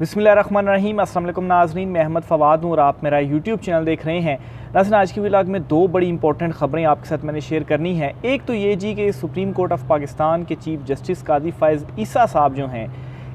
बिस्मिल्लाहिर्रहमानिर्रहीम। अस्सलाम वालेकुम नाज़रीन, मैं अहमद फ़वाद हूँ और आप मेरा यूट्यूब चैनल देख रहे हैं। नाज़रीन, आज की व्लॉग में दो बड़ी इंपॉर्टेंट ख़बरें आपके साथ मैंने शेयर करनी है। एक तो ये जी कि सुप्रीम कोर्ट ऑफ पाकिस्तान के चीफ जस्टिस काजी फ़ाइज़ ईसा साहब जो हैं,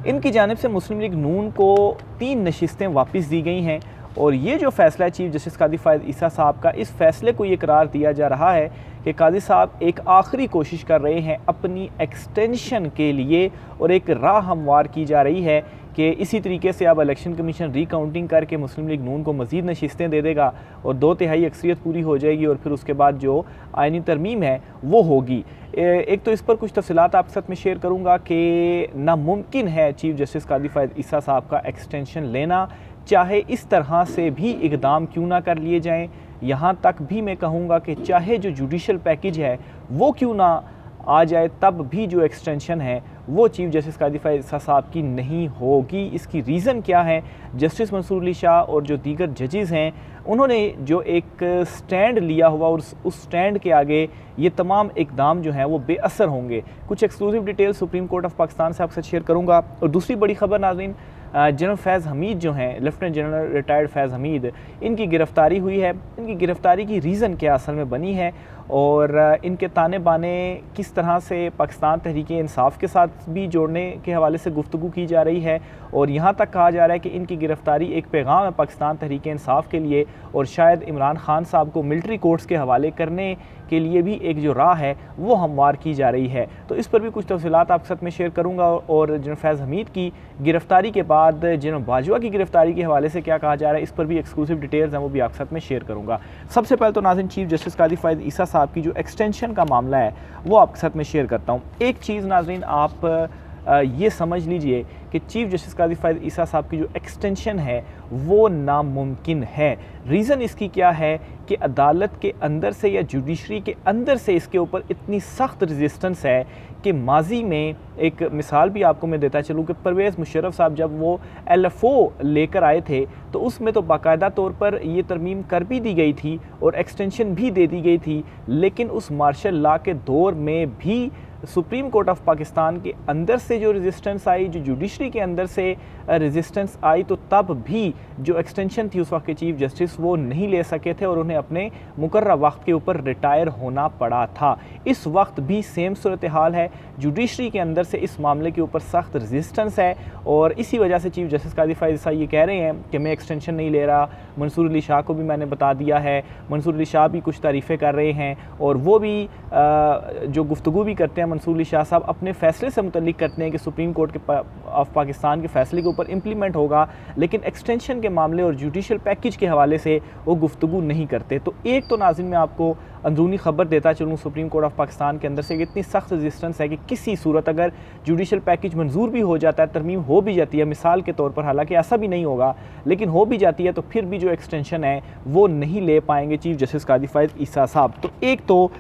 इनकी जानिब से मुस्लिम लीग नून को 3 नशिस्तें वापस दी गई हैं। और ये जो फ़ैसला है चीफ जस्टिस काजी फ़ाइज़ ईसा साहब का, इस फ़ैसले को ये करार दिया जा रहा है कि काजी साहब एक आखिरी कोशिश कर रहे हैं अपनी एक्सटेंशन के लिए और एक राह हमवार की जा रही है कि इसी तरीके से अब इलेक्शन कमीशन रिकाउंटिंग करके मुस्लिम लीग नून को मज़ीद नशिस्तें दे देगा और 2/3 अक्सरियत पूरी हो जाएगी और फिर उसके बाद जो आइनी तरमीम है वो होगी। एक तो इस पर कुछ तफसीलात आपके साथ में शेयर करूँगा कि नामुमकिन है चीफ जस्टिस काजी फ़ाइज़ ईसा साहब का एक्सटेंशन लेना, चाहे इस तरह से भी इक़दाम क्यों ना कर लिए जाएँ। यहाँ तक भी मैं कहूँगा कि चाहे जो जुडिशल पैकेज है वो क्यों ना आ जाए, तब भी जो एक्सटेंशन है वो चीफ जस्टिस काजी फ़ाइज़ ईसा साहब की नहीं होगी। इसकी रीज़न क्या है? जस्टिस मंसूर अली शाह और जो दीगर जजेज़ हैं, उन्होंने जो एक स्टैंड लिया हुआ और उस स्टैंड के आगे ये तमाम इक़दाम जो हैं वो बेअसर होंगे। कुछ exclusive detail supreme court of Pakistan से आपके साथ शेयर करूँगा। और दूसरी बड़ी खबर नाज़रीन, जनरल फैज़ हमीद जो हैं, लेफ्टिनेंट जनरल रिटायर्ड फैज़ हमीद, इनकी गिरफ़्तारी हुई है। इनकी गिरफ़्तारी की रीज़न क्या असल में बनी है और इनके ताने बाने किस तरह से पाकिस्तान तहरीक इंसाफ के साथ भी जोड़ने के हवाले से गुफ्तगू की जा रही है। और यहाँ तक कहा जा रहा है कि इनकी गिरफ़्तारी एक पैगाम है पाकिस्तान तहरीक इंसाफ के लिए और शायद इमरान खान साहब को मिलिट्री कोर्ट्स के हवाले करने के लिए भी एक जो राह है वो हमवार की जा रही है। तो इस पर भी कुछ तफसीलात आपके साथ में शेयर करूँगा। और जनरल फैज़ हमीद की गिरफ़्तारी के बाद जनरल बाजवा की गिरफ़्तारी के हवाले से क्या कहा जा रहा है, इस पर भी एक्सक्लूसिव डिटेल्स हैं, वो भी आपके साथ में शेयर करूँगा। सबसे पहले तो नाज़रीन, चीफ जस्टिस काजी फ़ाइज़ ईसा साहब की जो एक्सटेंशन का मामला है वो आपके साथ में शेयर करता हूँ। एक चीज़ नाज़रीन आप ये समझ लीजिए कि चीफ जस्टिस काजी फ़ाइज़ ईसा साहब की जो एक्सटेंशन है वो नामुमकिन है। रीज़न इसकी क्या है कि अदालत के अंदर से या जुडिशरी के अंदर से इसके ऊपर इतनी सख्त रेजिस्टेंस है कि माजी में एक मिसाल भी आपको मैं देता चलूँ कि परवेज़ मुशर्रफ साहब जब वो LFO लेकर आए थे तो उसमें तो बाकायदा तौर पर ये तरमीम कर भी दी गई थी और एक्सटेंशन भी दे दी गई थी, लेकिन उस मार्शल लॉ के दौर में भी सुप्रीम कोर्ट ऑफ पाकिस्तान के अंदर से जो रेजिस्टेंस आई, जो जुडिशरी के अंदर से रेजिस्टेंस आई, तो तब भी जो एक्सटेंशन थी उस वक्त के चीफ जस्टिस वो नहीं ले सके थे और उन्हें अपने मुकर्रर वक्त के ऊपर रिटायर होना पड़ा था। इस वक्त भी सेम सूरत हाल है, जुडिशरी के अंदर से इस मामले के ऊपर सख्त रेजिस्टेंस है और इसी वजह से चीफ जस्टिस काजी फ़ाइज़ ईसा ये कह रहे हैं कि मैं एक्सटेंशन नहीं ले रहा। मंसूर अली शाह को भी मैंने बता दिया है, मंसूर अली शाह भी कुछ तारीफ़ें कर रहे हैं और वो भी जो गुफ्तगू भी करते हैं, मंसूर अली शाह साहब अपने फ़ैसले से मुतल्लिक करते हैं कि सुप्रीम कोर्ट के ऑफ पाकिस्तान के फ़ैसले के ऊपर इम्प्लीमेंट होगा, लेकिन एक्सटेंशन के मामले और जुडिशल पैकेज के हवाले से वो गुफ्तगू नहीं करते। तो एक तो नाज़रीन मैं आपको अंदरूनी ख़बर देता चलूँ सुप्रीम कोर्ट ऑफ पाकिस्तान के अंदर से इतनी सख्त रेजिस्टेंस है कि किसी सूरत अगर जुडिशल पैकेज मंजूर भी हो जाता है, तरमीम हो भी जाती है मिसाल के तौर पर, हालांकि ऐसा भी नहीं होगा लेकिन हो भी जाती है, तो फिर भी जो एक्सटेंशन है वो नहीं ले पाएंगे चीफ जस्टिस काजी फ़ाइज़ ईसा साहब। तो एक तो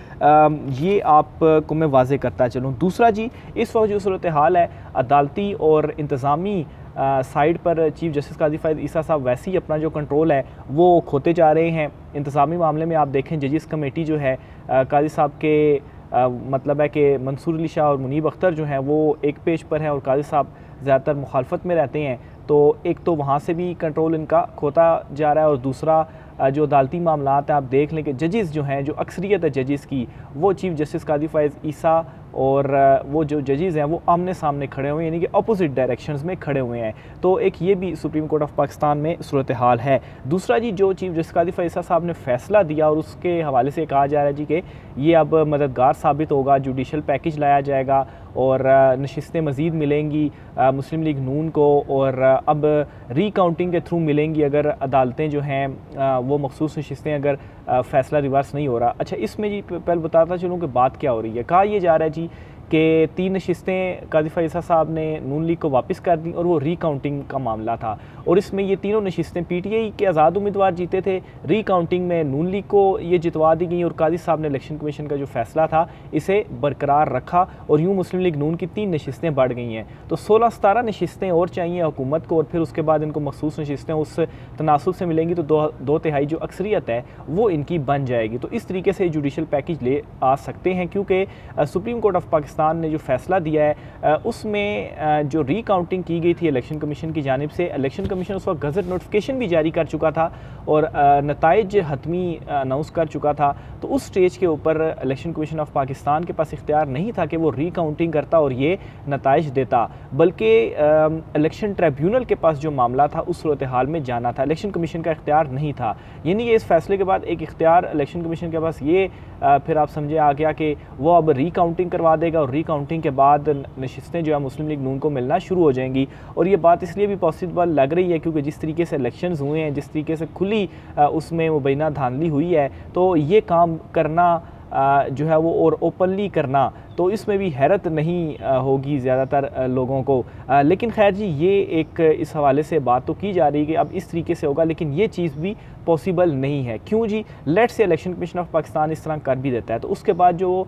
ये आपको मैं वाज़े करता चलूँ। दूसरा जी, इस वक्त जो सूरत हाल है अदालती और इंतज़ामी साइड पर चीफ जस्टिस काजी फ़ाइज़ ईसा साहब वैसे ही अपना जो कंट्रोल है वो खोते जा रहे हैं। इंतज़ामी मामले में आप देखें जजिस कमेटी जो है काजी साहब के मतलब है कि मंसूर अली शाह और मुनीब अख्तर जो हैं वो एक पेज पर हैं और काजी साहब ज़्यादातर मुखालफत में रहते हैं, तो एक तो वहाँ से भी कंट्रोल इनका खोता जा रहा है और दूसरा जो अदालती मामलात हैं आप देख लें कि जजेस जो हैं, जो अक्सरियत है जजेस की, वो चीफ जस्टिस काजी फ़ाइज़ ईसा और वो जो जजेस हैं वो आमने सामने खड़े हुए हैं, यानी कि अपोजिट डायरेक्शंस में खड़े हुए हैं। तो एक ये भी सुप्रीम कोर्ट ऑफ पाकिस्तान में सूरत हाल है। दूसरा जी, जो चीफ जस्टिस काजी फ़ाइज़ ईसा साहब ने फ़ैसला दिया और उसके हवाले से कहा जा रहा है जी कि ये अब मददगार साबित होगा, जुडिशल पैकेज लाया जाएगा और नशिस्तें मज़ीद मिलेंगी मुस्लिम लीग नून को और अब रिकाउंटिंग के थ्रू मिलेंगी अगर अदालतें जो हैं वो मखसूस नशिस्तें अगर फ़ैसला रिवर्स नहीं हो रहा। अच्छा, इसमें जी पहले बताता चलूँ कि बात क्या हो रही है। कहा यह जा रहा है जी कि 3 नशिस्तें काजी फ़ाइज़ ईसा साहब ने नून लीग को वापस कर दी और वो रिकाउंटिंग का मामला था और इसमें ये तीनों नशिस्तें PTI के आज़ाद उम्मीदवार जीते थे, रिकाउंटिंग में नून लीग को ये जितवा दी गई और काजी साहब ने इलेक्शन कमीशन का जो फ़ैसला था इसे बरकरार रखा और यूँ मुस्लिम लीग नून की 3 नशिस्तें बढ़ गई हैं। तो 16-17 नशिस्तें और चाहिए हुकूमत को और फिर उसके बाद इनको मखसूस नशिस्तें उस तनासुब से मिलेंगी तो 2/3 जो अक्सरियत है वो इनकी बन जाएगी। तो इस तरीके से जुडिशल पैकेज ले आ सकते हैं क्योंकि supreme court of Pakistan Pakistan ने जो फ़ैसला दिया है उसमें जो रीकाउंटिंग की गई थी इलेक्शन कमीशन की जानिब से, इलेक्शन कमीशन उस वक्त गज़ट नोटिफिकेशन भी जारी कर चुका था और नताइज हतमी अनाउंस कर चुका था। तो उस स्टेज के ऊपर इलेक्शन कमीशन ऑफ पाकिस्तान के पास इख्तियार नहीं था कि वो रीकाउंटिंग करता और ये नताइज देता, बल्कि इलेक्शन ट्रिब्यूनल के पास जो मामला था उस सूरत हाल में जाना था, इलेक्शन कमीशन का इख्तियार नहीं था। यानी कि इस फैसले के बाद एक इख्तियार इलेक्शन कमीशन के पास ये फिर आप समझे आ गया कि वो अब रीकाउंटिंग करवा देगा और रीकाउंटिंग के बाद नशिस्तें जो है मुस्लिम लीग नून को मिलना शुरू हो जाएंगी। और ये बात इसलिए भी पॉसिबल लग रही है क्योंकि जिस तरीके से इलेक्शंस हुए हैं, जिस तरीके से खुली उसमें मुबैना धांधली हुई है, तो ये काम करना जो है वो और ओपनली करना, तो इसमें भी हैरत नहीं होगी ज़्यादातर लोगों को। लेकिन खैर जी, ये एक इस हवाले से बात तो की जा रही है कि अब इस तरीके से होगा, लेकिन ये चीज़ भी पॉसिबल नहीं है। क्यों जी? Let's say election commission of Pakistan इस तरह कर भी देता है तो उसके बाद जो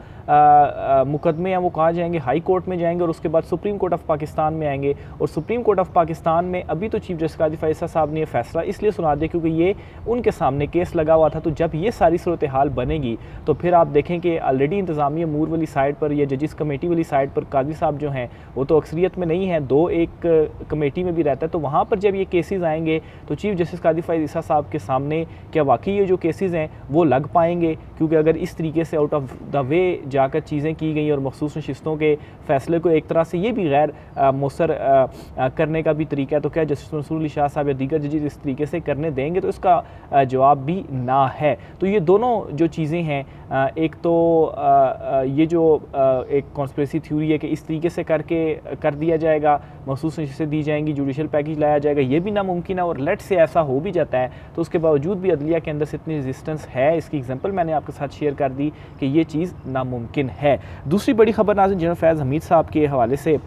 मुकदमे हैं वो कहाँ जाएंगे? हाई कोर्ट में जाएंगे और उसके बाद सुप्रीम कोर्ट ऑफ पाकिस्तान में आएंगे। और सुप्रीम कोर्ट ऑफ पाकिस्तान में अभी तो चीफ जस्टिस काजी फैसल साहब ने यह फैसला इसलिए सुना दिया क्योंकि ये उनके सामने केस लगा हुआ था। तो जब ये सारी सूरत हाल बनेगी तो फिर आप देखें कि ऑलरेडी इंतज़ामिया मूर वाली साइड पर या जजिस कमेटी वाली साइड पर काजी साहब जो हैं वो तो अक्सरियत में नहीं है, 2-1 कमेटी में भी रहता है। तो वहाँ पर जब ये केसेस आएंगे तो चीफ जस्टिस काजी फैसल साहब के सामने क्या वाकई ये जो केसेस हैं वो लग पाएंगे? क्योंकि अगर इस तरीके से आउट ऑफ द वे जाकर चीज़ें की गई और मखसूस नशिस्तों के फ़ैसले को एक तरह से ये भी गैर मौसर करने का भी तरीका है, तो क्या जस्टिस मंसूर अली शाह साहब या दीगर जजेस इस तरीके से करने देंगे? तो इसका जवाब भी ना है। तो ये दोनों जो चीज़ें हैं, एक तो ये जो एक कॉन्स्पिरेसी थ्योरी है कि इस तरीके से करके कर दिया जाएगा, मखसूस नशिस्तें दी जाएंगी, जुडिशल पैकेज लाया जाएगा, ये भी नामुमकिन है। और लेट से ऐसा हो भी जाता है तो उसके बावजूद भी अदलिया के अंदर से इतनी रेजिस्टेंस है, इसकी एग्जांपल मैंने आपके साथ शेयर कर दी कि ये चीज़ नामुमकिन है। दूसरी बड़ी खबर नाज़रीन जनरल फैज़ हमीद साहब के हवाले से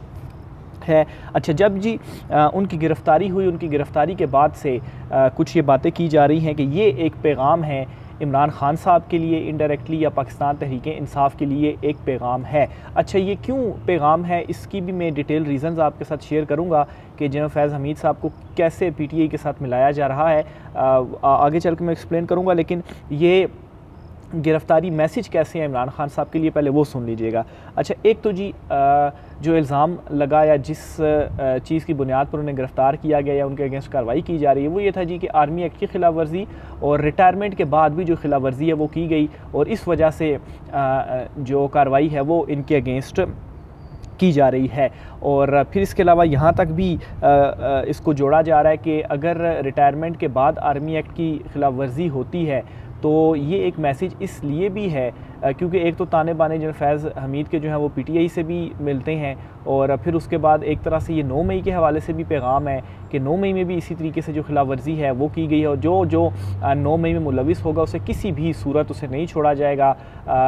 है। अच्छा, जब जी उनकी गिरफ़्तारी हुई, उनकी गिरफ़्तारी के बाद से कुछ ये बातें की जा रही हैं कि ये एक पैगाम है इमरान खान साहब के लिए इनडायरेक्टली या पाकिस्तान तहरीक इंसाफ के लिए एक पैगाम है। अच्छा, ये क्यों पैगाम है इसकी भी मैं डिटेल रीज़न्स आपके साथ शेयर करूंगा कि जनरल फैज़ हमीद साहब को कैसे पीटीआई के साथ मिलाया जा रहा है। आगे चल के मैं एक्सप्लेन करूंगा, लेकिन ये गिरफ़्तारी मैसेज कैसे है इमरान खान साहब के लिए पहले वो सुन लीजिएगा। अच्छा, एक तो जी जो इल्ज़ाम लगा या जिस चीज़ की बुनियाद पर उन्हें गिरफ़्तार किया गया या उनके अगेंस्ट कार्रवाई की जा रही है वो ये था जी कि आर्मी एक्ट की खिलाफ वर्जी और रिटायरमेंट के बाद भी जो खिलाफ वर्जी है वो की गई और इस वजह से जो कार्रवाई है वो इनके अगेंस्ट की जा रही है। और फिर इसके अलावा यहाँ तक भी इसको जोड़ा जा रहा है कि अगर रिटायरमेंट के बाद आर्मी एक्ट की खिलाफ वर्जी होती है तो ये एक मैसेज इसलिए भी है क्योंकि एक तो ताने बाने जनरल फैज़ हमीद के जो हैं वो पीटीआई से भी मिलते हैं और फिर उसके बाद एक तरह से ये 9 मई के हवाले से भी पैगाम है कि 9 मई में भी इसी तरीके से जो खिलाफ वर्जी है वो की गई है और जो 9 मई में मुलविस होगा उसे किसी भी सूरत उसे नहीं छोड़ा जाएगा,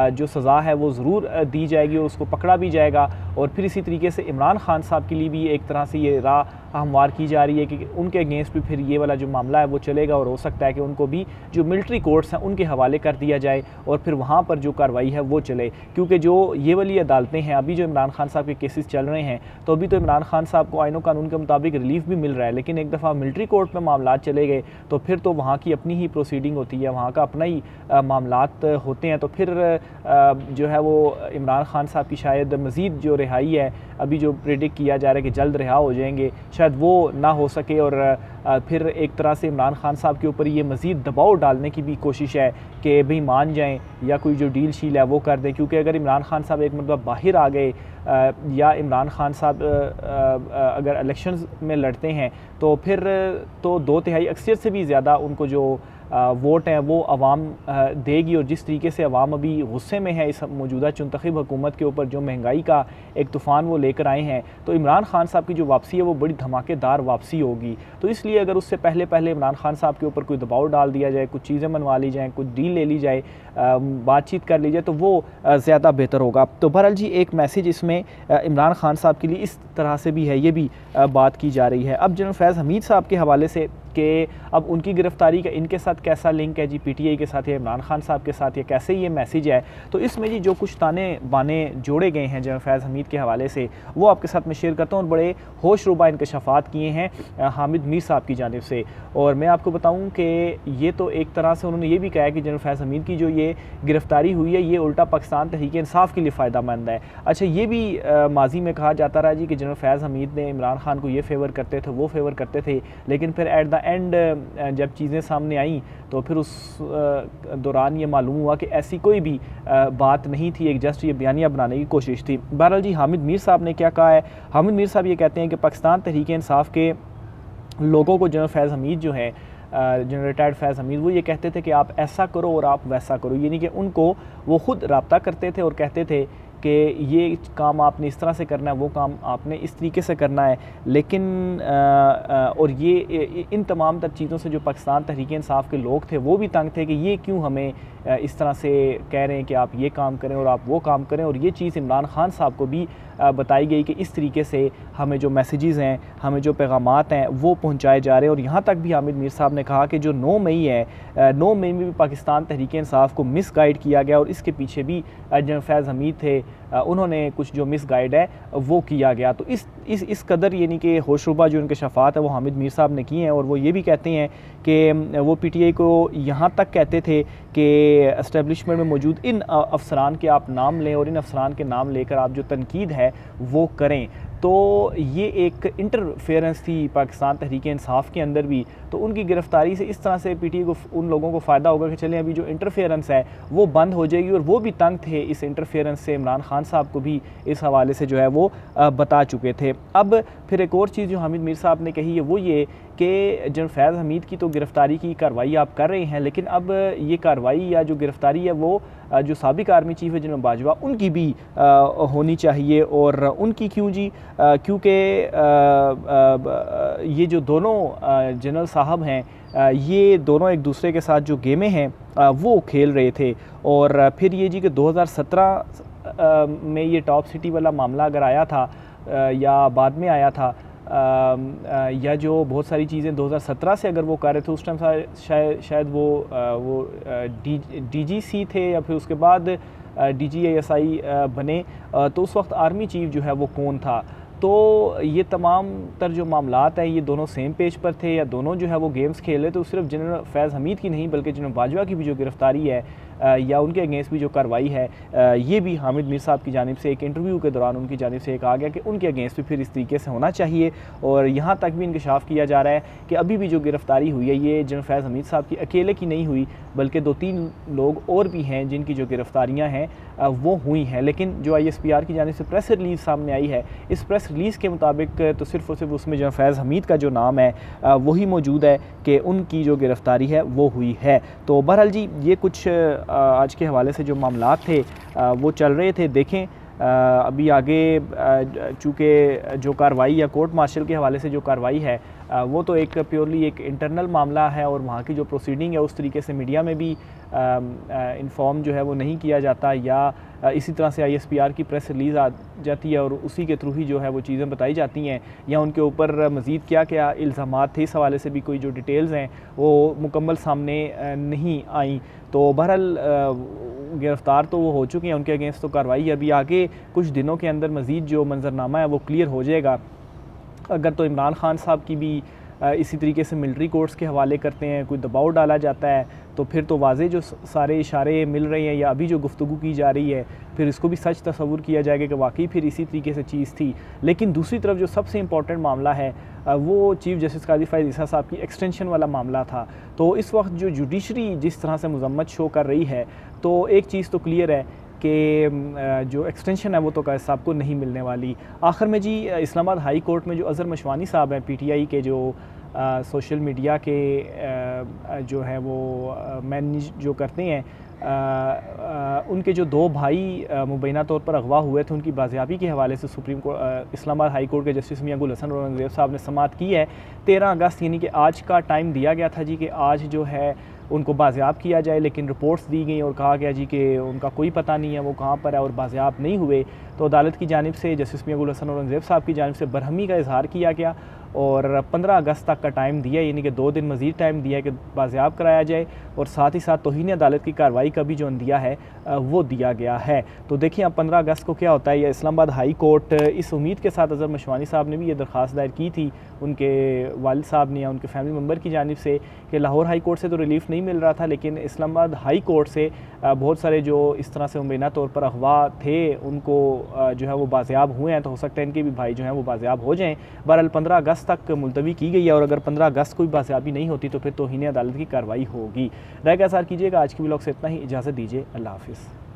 जो सज़ा है वो ज़रूर दी जाएगी और उसको पकड़ा भी जाएगा। और फिर इसी तरीके से इमरान खान साहब के लिए भी एक तरह से ये राह हमवार की जा रही है कि उनके अगेंस्ट भी फिर ये वाला जो मामला है वो चलेगा और हो सकता है कि उनको भी जो मिलिट्री कोर्ट्स हैं उनके हवाले कर दिया जाए और फिर वहाँ पर जो कार्रवाई है वो चले। क्योंकि जो ये वाली अदालतें हैं, अभी जो इमरान खान साहब के केसेस चल रहे हैं तो अभी तो इमरान खान साहब को आईनो कानून के मुताबिक रिलीफ भी मिल रहा है, लेकिन एक दफ़ा मिलिट्री कोर्ट में मामला चले गए तो फिर तो वहाँ की अपनी ही प्रोसीडिंग होती है, वहाँ का अपना ही मामलात होते हैं। तो फिर जो है वो इमरान खान साहब की शायद मज़ीद जो रिहाई है, अभी जो प्रेडिक्ट किया जा रहा है कि जल्द रिहा हो जाएंगे, शायद वो ना हो सके और फिर एक तरह से इमरान खान साहब के ऊपर ये मज़ीद दबाव डालने की भी कोशिश है कि भाई मान जाएं या कोई जो डील शील है वो कर दें। क्योंकि अगर इमरान खान साहब एक मतलब बाहर आ गए या इमरान खान साहब अगर इलेक्शंस में लड़ते हैं तो फिर तो 2/3 अक्सरियत से भी ज़्यादा उनको जो वोट हैं वो अवाम देगी। और जिस तरीके से अवाम अभी गुस्से में है इस मौजूदा चुनतखब हुकूमत के ऊपर, जो महंगाई का एक तूफ़ान वो लेकर आए हैं, तो इमरान खान साहब की जो वापसी है वो बड़ी धमाकेदार वापसी होगी। तो इसलिए अगर उससे पहले इमरान खान साहब के ऊपर कोई दबाव डाल दिया जाए, कुछ चीज़ें मनवा ली जाएँ, कुछ डील ले ली जाए, बातचीत कर ली जाए तो वो ज़्यादा बेहतर होगा। तो बहरहाल जी एक मैसेज इसमें इमरान खान साहब के लिए इस तरह से भी है, ये भी बात की जा रही है। अब जनरल फैज़ हमीद साहब के हवाले से कि अब उनकी गिरफ़्तारी का इनके साथ कैसा लिंक है जी, पीटीआई के साथ या इमरान खान साहब के साथ, या कैसे ये मैसेज है। तो इसमें जी जो कुछ ताने बाने जोड़े गए हैं जनरल फैज़ हमीद के हवाले से, वो आपके साथ मैं शेयर करता हूँ। और बड़े होशरुबा इंकशाफात किए हैं हामिद मीर साहब की जानिब से। और मैं आपको बताऊँ कि ये तो एक तरह से उन्होंने ये भी कहा है कि जनरल फैज़ हमीद की जो ये गिरफ़्तारी हुई है, ये उल्टा पाकिस्तान तहरीक इंसाफ के लिए फ़ायदा मंद है। अच्छा, ये भी माजी में कहा जाता रहा जी कि जनरल फैज़ हमीद ने इमरान खान को ये फेवर करते थे, वो फेवर करते थे, लेकिन फिर एट द एंड जब चीज़ें सामने आईं तो फिर उस दौरान ये मालूम हुआ कि ऐसी कोई भी बात नहीं थी, एक जस्ट ये बयानिया बनाने की कोशिश थी। बहरहाल जी, हामिद मीर साहब ने क्या कहा है? हामिद मीर साहब ये कहते हैं कि पाकिस्तान तहरीक इंसाफ के लोगों को जनरल फैज़ हमीद जो है, जनरल रिटायर्ड फैज़ हमीद, वो ये कहते थे कि आप ऐसा करो और आप वैसा करो, यानी कि उनको वो ख़ुद रब्ता करते थे और कहते थे कि ये काम आपने इस तरह से करना है, वो काम आपने इस तरीके से करना है। लेकिन और ये इन तमाम तर चीज़ों से जो पाकिस्तान तहरीक इंसाफ के लोग थे वो भी तंग थे कि ये क्यों हमें इस तरह से कह रहे हैं कि आप ये काम करें और आप वो काम करें। और ये चीज़ इमरान खान साहब को भी बताई गई कि इस तरीके से हमें जो मैसेजेस हैं, हमें जो पैगामात हैं, वो पहुंचाए जा रहे हैं। और यहाँ तक भी हामिद मीर साहब ने कहा कि जो 9 मई है, 9 मई में भी पाकिस्तान तहरीक इंसाफ को मिसगाइड किया गया और इसके पीछे भी जनरल फैज़ हमीद थे, उन्होंने कुछ जो मिसगाइड है वो किया गया। तो इस कदर यानी कि होशरुबा जो इंकशाफात है वो हामिद मीर साहब ने किए हैं। और वो ये भी कहते हैं कि वो पीटीआई को यहाँ तक कहते थे कि एस्टेब्लिशमेंट में मौजूद इन अफसरान के आप नाम लें और इन अफसरान के नाम लेकर आप जो तनकीद है वो करें। तो ये एक इंटरफेरेंस थी पाकिस्तान तहरीक इंसाफ के अंदर भी। तो उनकी गिरफ़्तारी से इस तरह से पीटीआई को, उन लोगों को फ़ायदा होगा कि चलें अभी जो इंटरफेरेंस है वो बंद हो जाएगी। और वो भी तंग थे इस इंटरफेरेंस से, इमरान खान साहब को भी इस हवाले से जो है वो बता चुके थे। अब फिर एक और चीज़ जो हामिद मीर साहब ने कही है वो ये कि जनरल फैज़ हमीद की तो गिरफ़्तारी की कार्रवाई आप कर रहे हैं, लेकिन अब ये कार्रवाई या जो गिरफ़्तारी है वो जो साबिक़ आर्मी चीफ़ है जनरल बाजवा, उनकी भी होनी चाहिए। और उनकी क्यों जी? क्योंकि ये जो दोनों जनरल साहब हैं, ये दोनों एक दूसरे के साथ जो गेमें हैं वो खेल रहे थे। और फिर ये जी कि 2017 में ये टॉप सिटी वाला मामला अगर आया था या बाद में आया था, या जो बहुत सारी चीज़ें 2017 से अगर वो कर रहे थे, उस टाइम शायद वो डीजीसी थे या फिर उसके बाद डीजीआईएसआई बने, तो उस वक्त आर्मी चीफ़ जो है वो कौन था। तो ये तमाम तर जो मामलात हैं ये दोनों सेम पेज पर थे या दोनों जो है वो गेम्स खेले। तो सिर्फ जनरल फैज़ हमीद की नहीं बल्कि जनरल बाजवा की भी जो गिरफ़्तारी है या उनके अगेंस्ट भी जो कार्रवाई है, ये भी हामिद मीर साहब की जानिब से एक इंटरव्यू के दौरान उनकी जानिब से एक आ गया कि उनके अगेंस्ट भी फिर इस तरीके से होना चाहिए। और यहाँ तक भी इंकशाफ किया जा रहा है कि अभी भी जो गिरफ़्तारी हुई है ये जनरल फैज़ हमीद साहब की अकेले की नहीं हुई, बल्कि 2-3 लोग और भी हैं जिनकी जो गिरफ़्तारियाँ हैं वो हुई हैं। लेकिन जो ISPR की जानिब से प्रेस रिलीज़ सामने आई है, इस प्रेस रिलीज़ के मुताबिक तो सिर्फ़ और सिर्फ उसमें जनरल फैज़ हमीद का जो नाम है वही मौजूद है कि उनकी जो गिरफ़्तारी है वो हुई है। तो बहरहाल जी, ये कुछ आज के हवाले से जो मामलात थे वो चल रहे थे। देखें अभी आगे चूँकि जो कार्रवाई या कोर्ट मार्शल के हवाले से जो कार्रवाई है वो तो एक प्योरली एक इंटरनल मामला है और वहाँ की जो प्रोसीडिंग है उस तरीके से मीडिया में भी इन्फॉर्म जो है वो नहीं किया जाता, या इसी तरह से ISPR की प्रेस रिलीज़ आ जाती है और उसी के थ्रू ही जो है वो चीज़ें बताई जाती हैं, या उनके ऊपर मज़ीद क्या क्या इल्ज़ामात थे इस हवाले से भी कोई जो डिटेल्स हैं वो मुकम्मल सामने नहीं आई। तो बहरहाल गिरफ़्तार तो वो हो चुके हैं, उनके अगेंस्ट तो कार्रवाई अभी आगे कुछ दिनों के अंदर मज़ीद जो मंजरनामा है वो क्लियर हो जाएगा। अगर तो इमरान खान साहब की भी इसी तरीके से मिलिट्री कोर्ट्स के हवाले करते हैं, कोई दबाव डाला जाता है, तो फिर तो वाज़े जो सारे इशारे मिल रहे हैं या अभी जो गुफ्तगू की जा रही है, फिर इसको भी सच तस्वुर किया जाएगा कि वाकई फिर इसी तरीके से चीज़ थी। लेकिन दूसरी तरफ जो सबसे इंपॉर्टेंट मामला है वो चीफ़ जस्टिस काजी फ़ाइज़ ईसा साहब की एक्सटेंशन वाला मामला था। तो इस वक्त जो जुडिशरी जिस तरह से मज़म्मत शो कर रही है, तो एक चीज़ तो क्लियर है कि जो एक्सटेंशन है वो तो काजी साहब को नहीं मिलने वाली। आखिर में जी इस्लामाबाद हाई कोर्ट में जो अज़हर मशवानी साहब हैं, PTI के जो सोशल मीडिया के जो है वो मैनेज जो करते हैं, उनके जो 2 भाई मुबैना तौर पर अगवा हुए थे, उनकी बाजियाबी के हवाले से supreme court Islamabad high court के जस्टिस मियां गुल हसन औरंगज़ेब साहब ने समाअत की है। 13 अगस्त यानी कि आज का टाइम दिया गया था जी कि आज जो है उनको बाजियाब किया जाए, लेकिन रिपोर्ट्स दी गई और कहा गया जी कि उनका कोई पता नहीं है वो कहाँ पर है और बाजियाब नहीं हुए। तो अदालत की जानिब से जस्टिस मियां गुल हसन औरंगज़ेब साहब की जानिब से बरहमी का इजहार किया गया और 15 अगस्त तक का टाइम दिया, यानी कि 2 दिन मज़ीद टाइम दिया कि बाज़ियाब कराया जाए और साथ ही साथ तौहीन अदालत की कार्रवाई का भी जो अंदिया है वो दिया गया है। तो देखिए अब 15 अगस्त को क्या होता है। या इस्लामाबाद हाई कोर्ट इस उम्मीद के साथ, अज़हर मशवानी साहब ने भी ये दरख्वास्त दायर की थी उनके वालिद साहब ने या उनके फैमिली मेम्बर की जानिब से कि लाहौर हाई कोर्ट से तो रिलीफ नहीं मिल रहा था, लेकिन इस्लामाबाद हाई कोर्ट से बहुत सारे जो इस तरह से मुबैना तौर पर अगवा थे उनको जो है वो बाज़ियाब हुए हैं। तो हो सकता है इनके भी भाई जो हैं वो बाज़ियाब हो जाएँ। बहरहाल 15 अगस्त तक मुलतवी की गई है और अगर 15 अगस्त कोई बाज़ियाबी नहीं होती तो फिर तौहीन अदालत की कार्रवाई होगी। राय का इज़हार कीजिएगा। आज की व्लॉग से इतना ही, इजाज़त दीजिए। अल्लाह हाफ़िज़।